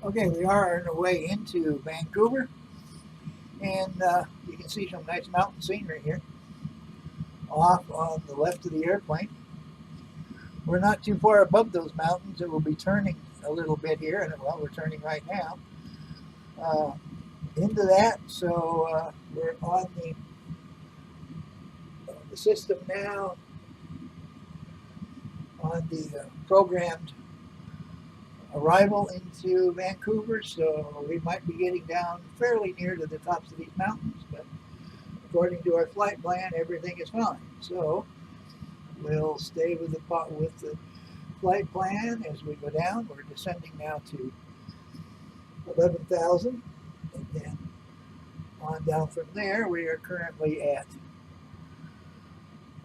Okay, we are on our way into Vancouver, and you can see some nice mountain scenery here off on the left of the airplane. We're not too far above those mountains. It will be turning a little bit here, and well, we're turning right now uh, into that. So we're on the system now, on the programmed arrival into Vancouver. So we might be getting down fairly near to the tops of these mountains, but according to our flight plan, everything is fine. So we'll stay with the flight plan as we go down. We're descending now to 11,000, and then on down from there, we are currently at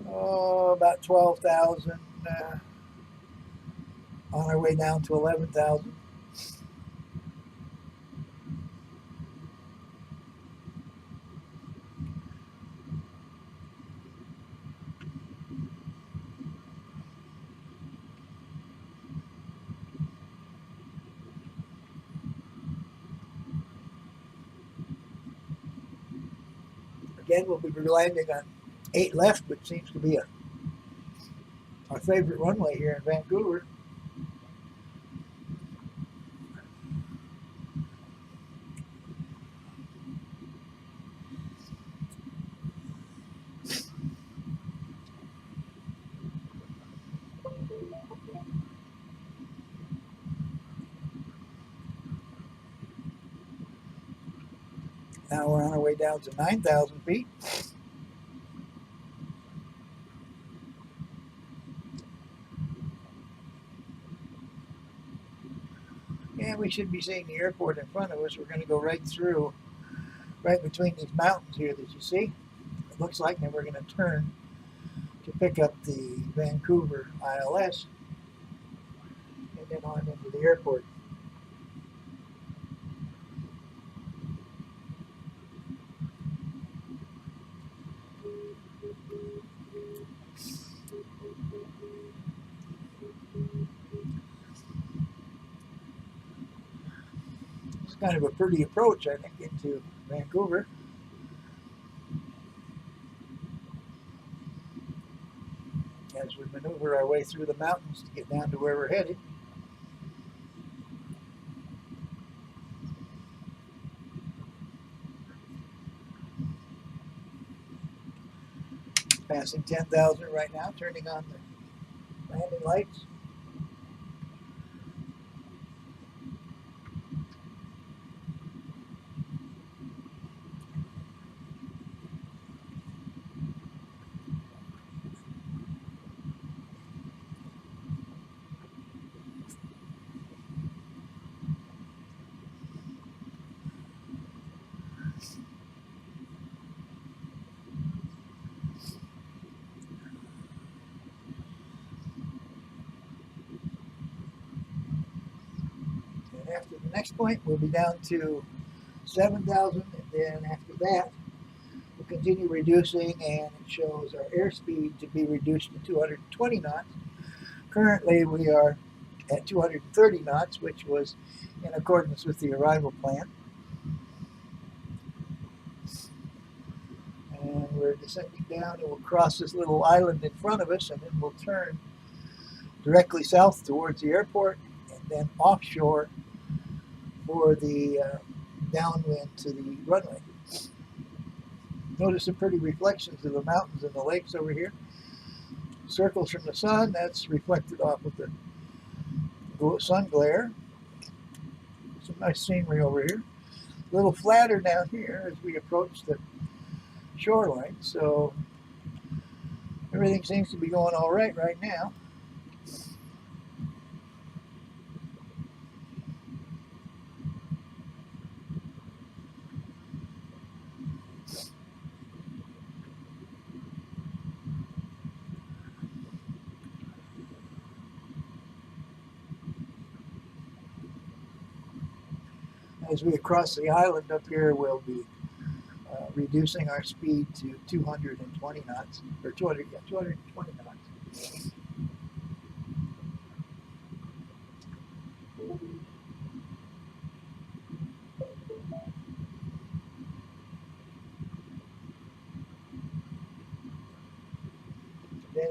about 12,000, on our way down to 11,000. Again, we'll be landing on 8 left, which seems to be our favorite runway here in Vancouver. Now we're on our way down to 9,000 feet. And we should be seeing the airport in front of us. We're going to go right through, right between these mountains here that you see. It looks like, and we're going to turn to pick up the Vancouver ILS and then on into the airport. It's kind of a pretty approach, I think, into Vancouver. As we maneuver our way through the mountains to get down to where we're headed. Passing 10,000 right now, turning on the landing lights. And after the next point, we'll be down to 7,000, and then after that, we'll continue reducing, and it shows our airspeed to be reduced to 220 knots. Currently, we are at 230 knots, which was in accordance with the arrival plan. And we're descending down, and we'll cross this little island in front of us, and then we'll turn directly south towards the airport, and then offshore for the downwind to the runway. Notice the pretty reflections of the mountains and the lakes over here. Circles from the sun, that's reflected off of the sun glare. Some nice scenery over here. A little flatter down here as we approach the shoreline, so everything seems to be going all right now. As we cross the island up here, we'll be reducing our speed to 220 knots, or 220 knots.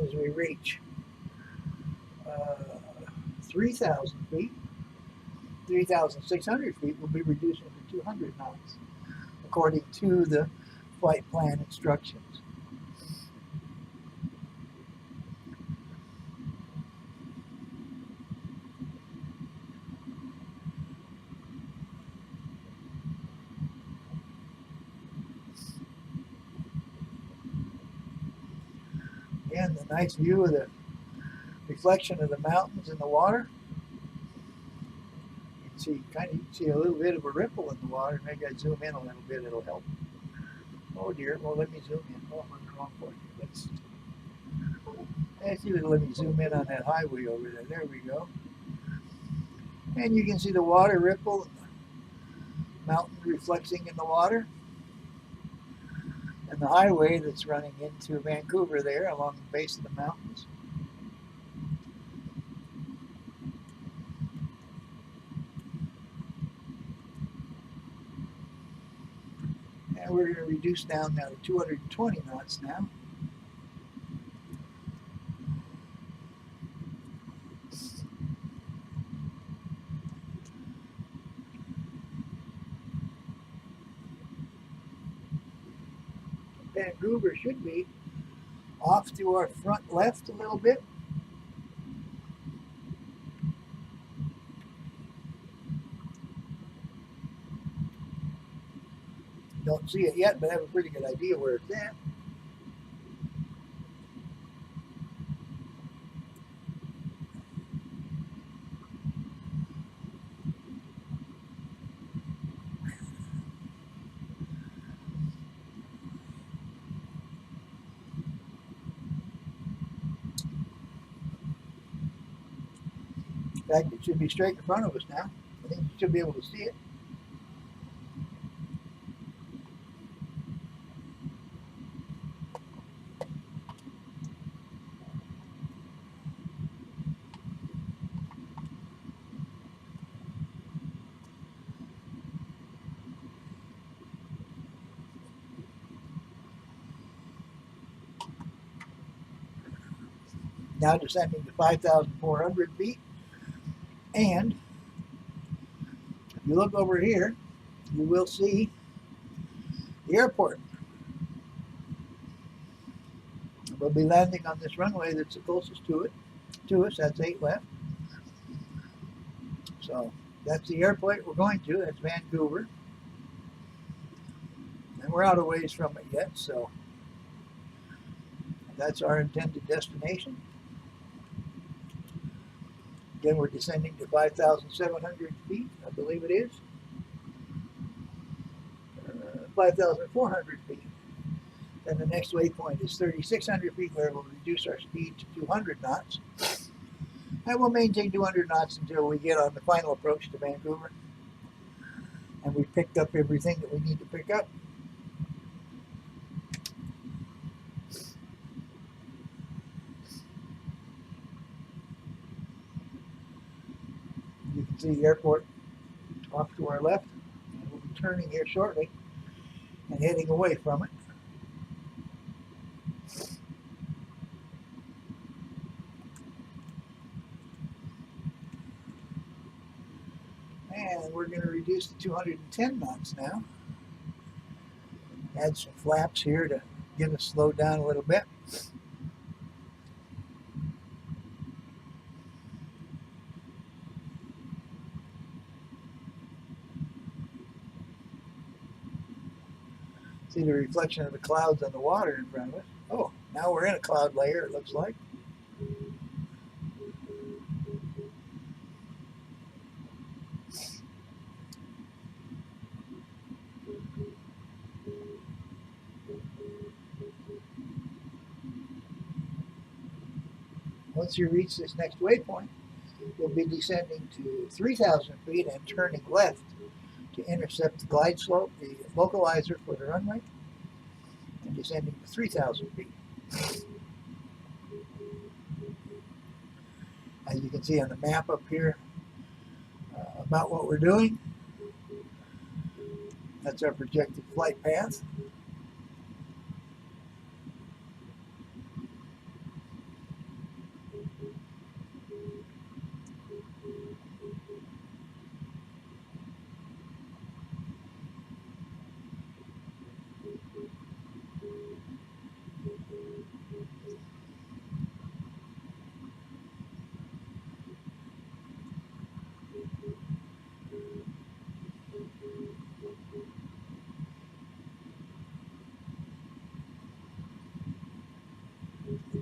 as we reach 3,000 feet, 3,600 feet, we'll be reducing to 200 knots, according to the flight plan instructions. Again, the nice view of the reflection of the mountains in the water. You can see a little bit of a ripple in the water. Maybe I zoom in a little bit, it'll help. Oh dear, well let me zoom in. Oh, I'm on the wrong point here. Let's see if it'll let me zoom in on that highway over there. There we go. And you can see the water ripple and the mountain reflecting in the water. And the highway that's running into Vancouver there along the base of the mountains. And we're going to reduce down now to 220 knots now. Vancouver should be off to our front left a little bit. Don't see it yet, but I have a pretty good idea where it's at. In fact, it should be straight in front of us now. I think you should be able to see it. Now descending to 5,400 feet. And if you look over here, you will see the airport. We'll be landing on this runway that's the closest to us. That's 8 left. So that's the airport we're going to. That's Vancouver. And we're out of ways from it yet, so that's our intended destination. Again, we're descending to 5,700 feet, I believe it is. 5,400 feet. Then the next waypoint is 3,600 feet, where we'll reduce our speed to 200 knots. And we'll maintain 200 knots until we get on the final approach to Vancouver. And we've picked up everything that we need to pick up. You can see the airport off to our left. And we'll be turning here shortly and heading away from it. And we're going to reduce to 210 knots now. Add some flaps here to get us slowed down a little bit. See the reflection of the clouds on the water in front of us. Oh, now we're in a cloud layer, it looks like. Once you reach this next waypoint, you'll be descending to 3,000 feet and turning left to intercept the glide slope, the localizer for the runway, and descending to 3,000 feet. As you can see on the map up here about what we're doing, that's our projected flight path.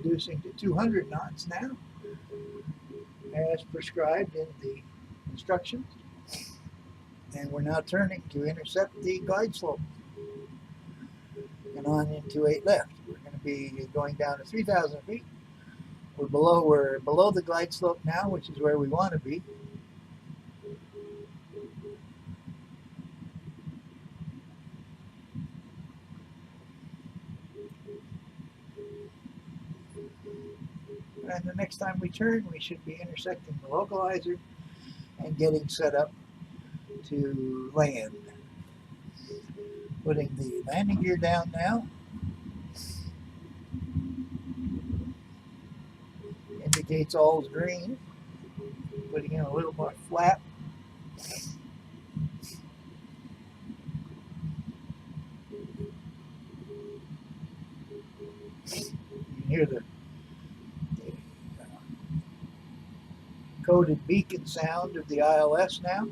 reducing to 200 knots now, as prescribed in the instructions. And we're now turning to intercept the glide slope and on into 8 left. We're going to be going down to 3,000 feet. We're below the glide slope now, which is where we want to be. And the next time we turn, we should be intersecting the localizer and getting set up to land. Putting the landing gear down now. Indicates all's green. Putting in a little more flap. You can hear the coded beacon sound of the ILS now.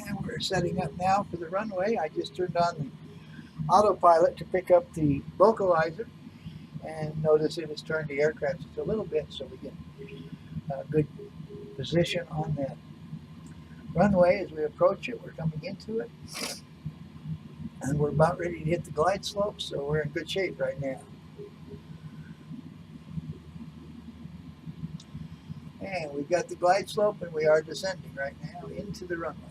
And we're setting up now for the runway. I just turned on the autopilot to pick up the localizer, and notice it has turned the aircraft just a little bit so we get a good position on that runway as we approach it. We're coming into it, and we're about ready to hit the glide slope, so we're in good shape right now. And we've got the glide slope, and we are descending right now into the runway.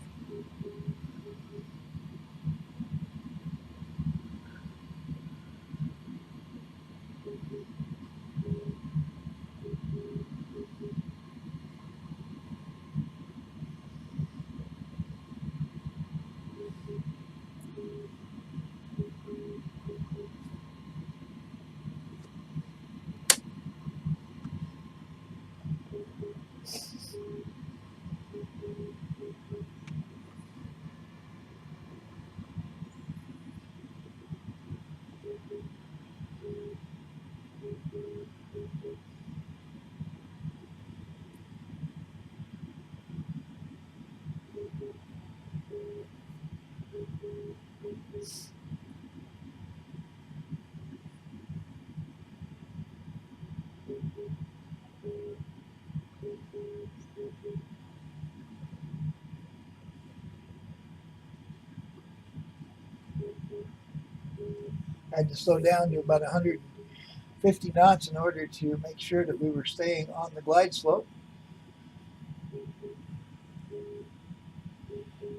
I had to slow down to about 150 knots in order to make sure that we were staying on the glide slope.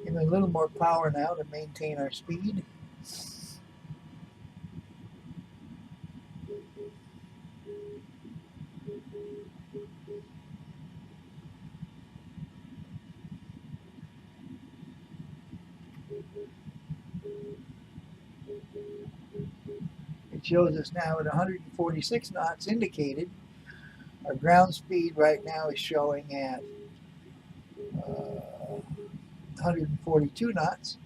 Give it a little more power now to maintain our speed. It shows us now at 146 knots indicated. Our ground speed right now is showing at 142 knots,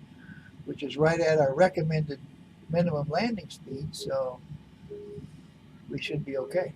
which is right at our recommended minimum landing speed, so we should be okay.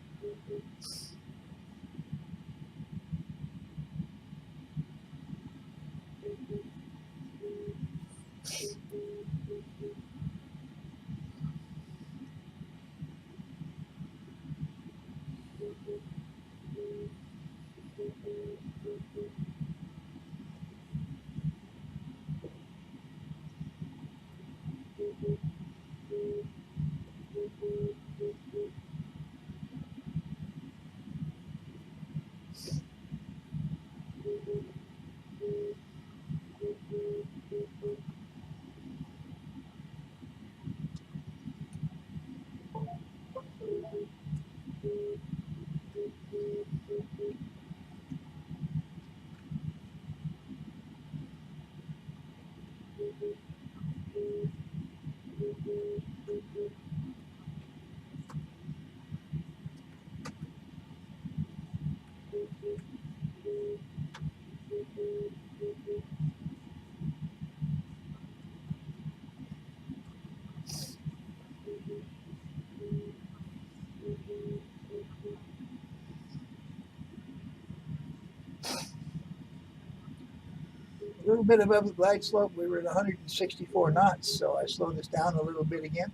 A little bit above the glide slope, we were at 164 knots, so I slowed this down a little bit again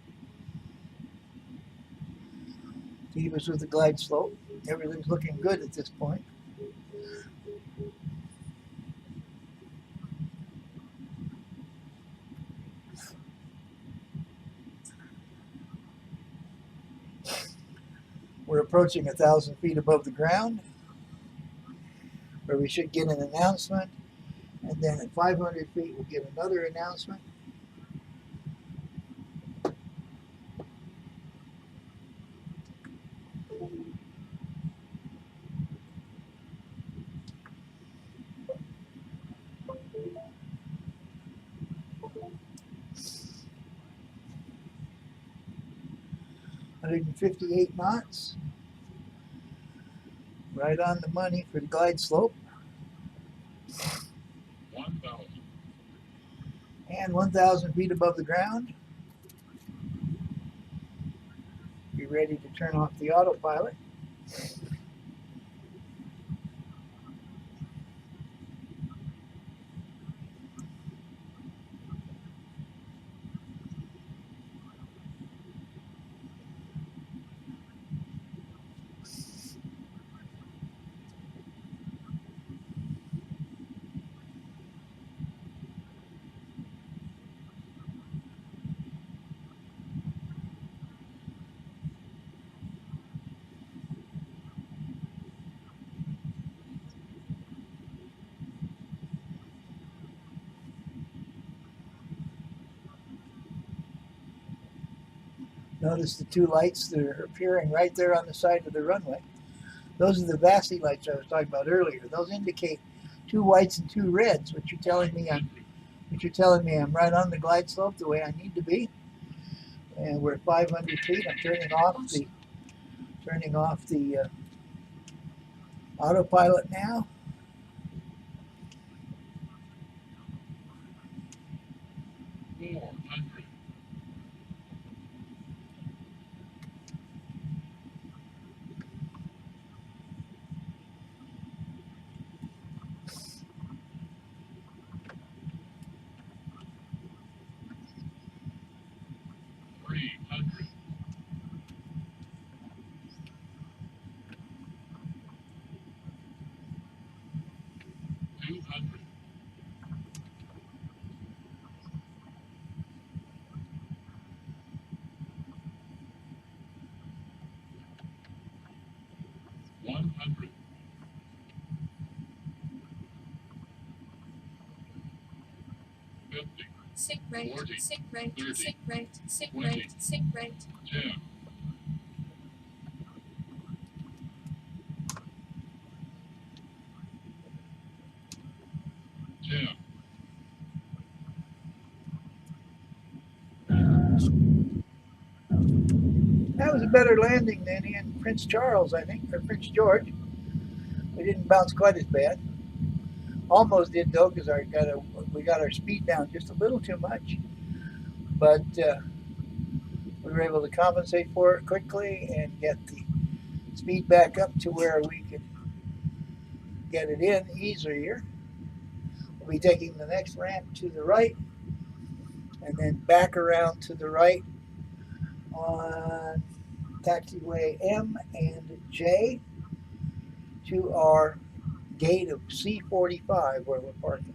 to keep us with the glide slope. Everything's looking good at this point. We're approaching 1,000 feet above the ground, where we should get an announcement, and then at 500 feet we'll get another announcement. $158 knots, right on the money for the glide slope. 1,000. And 1,000 feet above the ground. Be ready to turn off the autopilot. Notice the two lights that are appearing right there on the side of the runway. Those are the VASI lights I was talking about earlier. Those indicate two whites and two reds, which you're telling me I'm right on the glide slope the way I need to be. And we're at 500 feet. I'm turning off the autopilot now. 400. 300. 200. 100. 50. Sick rate, 40, sick rate, 30, sick rate, sick 20, rate, sick rate. 10. 10. That was a better landing than in Prince Charles, I think, or Prince George. We didn't bounce quite as bad. Almost did though, because we got our speed down just a little too much. But we were able to compensate for it quickly and get the speed back up to where we could get it in easier. We'll be taking the next ramp to the right and then back around to the right on taxiway M and J to our gate of C45 where we're parking.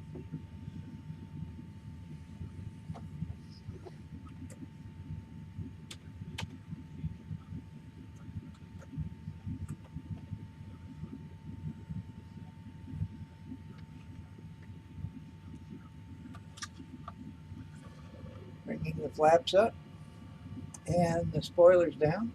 Bringing the flaps up and the spoilers down.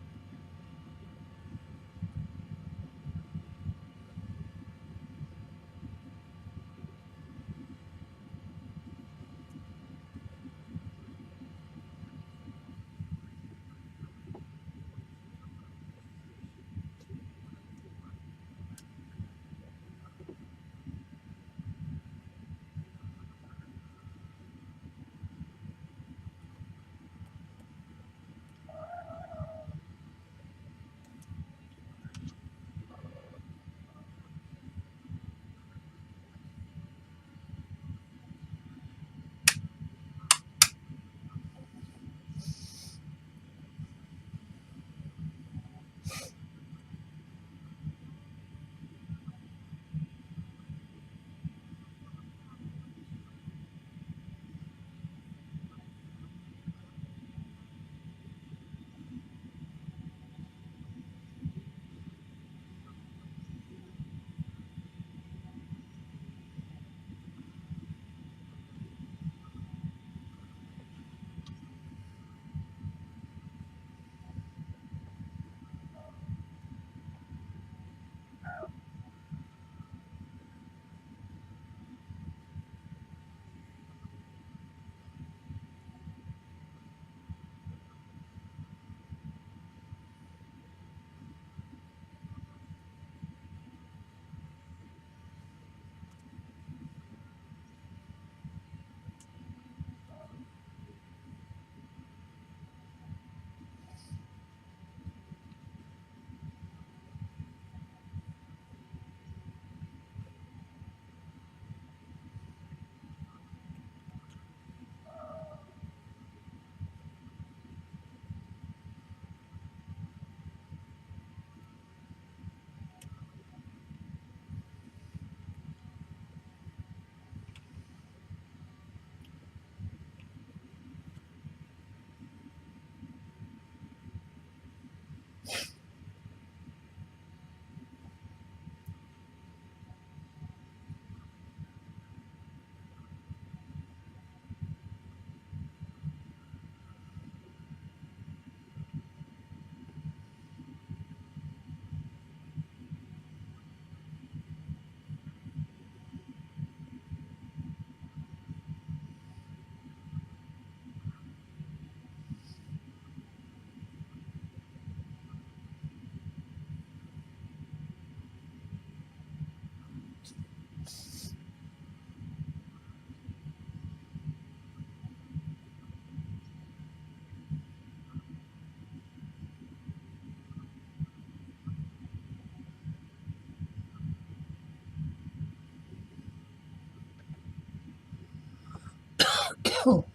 We'll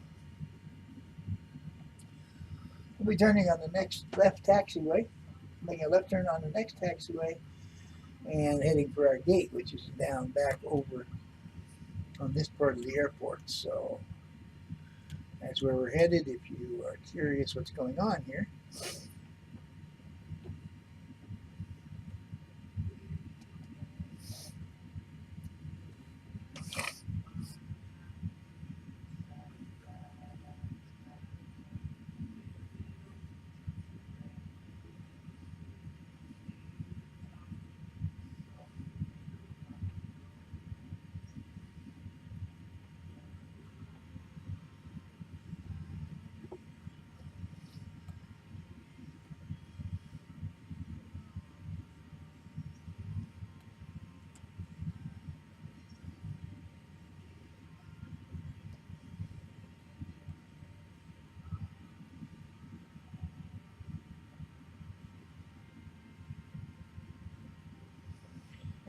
be turning on the next left taxiway, making a left turn on the next taxiway, and heading for our gate, which is down back over on this part of the airport. So that's where we're headed if you are curious what's going on here.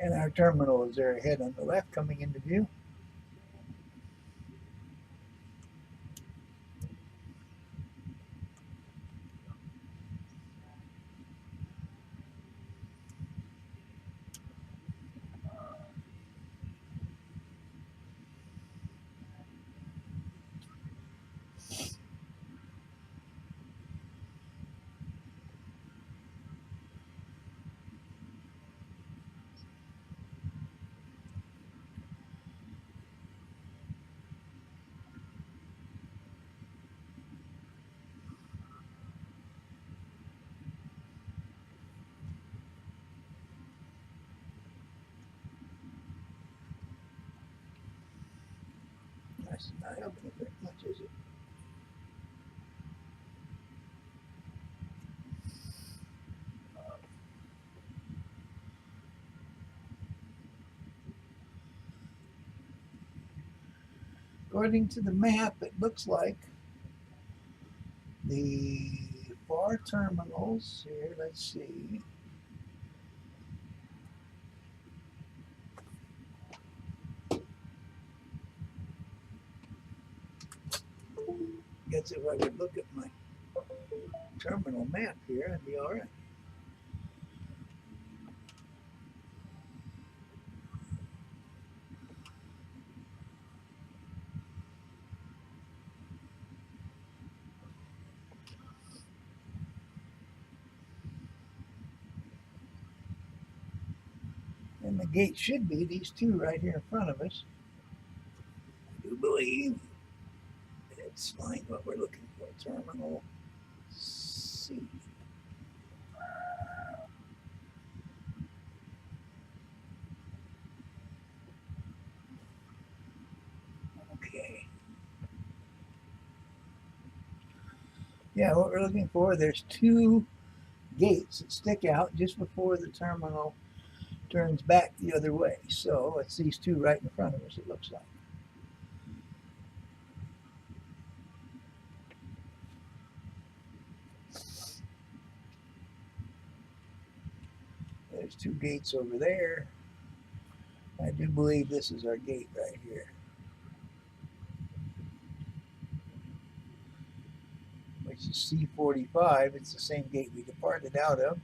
And our terminal is there ahead on the left coming into view. That's not helping very much, is it? According to the map, it looks like the far terminals here, let's see. Guess if I would look at my terminal map here, I'd be all right. And the gate should be these two right here in front of us. I do believe it's like what we're looking for, terminal C. Okay. Yeah, what we're looking for, there's two gates that stick out just before the terminal turns back the other way. So it's these two right in front of us, it looks like. There's two gates over there. I do believe this is our gate right here, which is C45. It's the same gate we departed out of.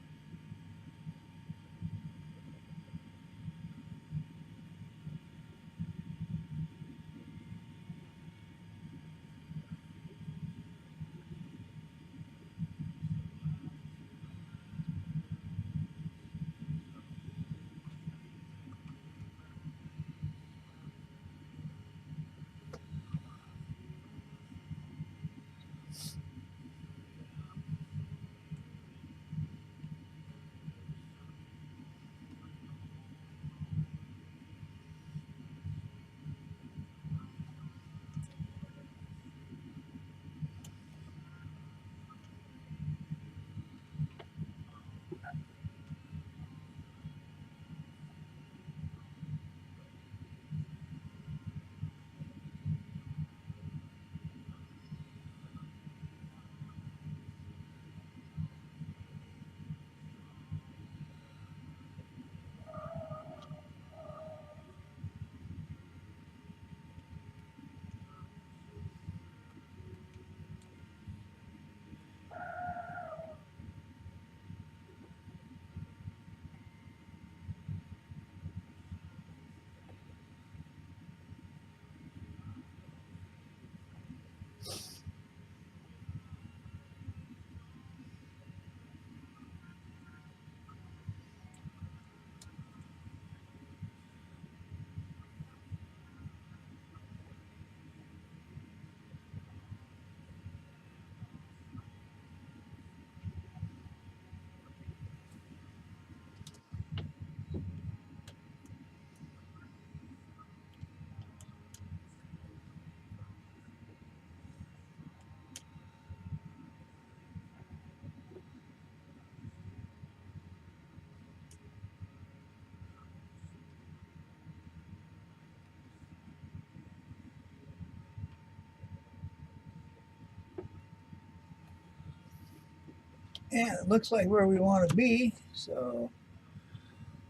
And it looks like where we want to be. So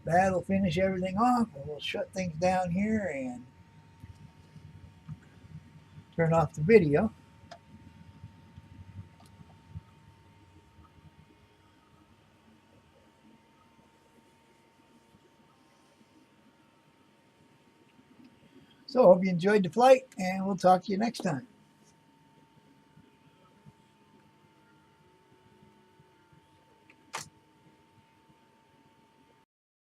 that'll finish everything off. And we'll shut things down here and turn off the video. So hope you enjoyed the flight, and we'll talk to you next time.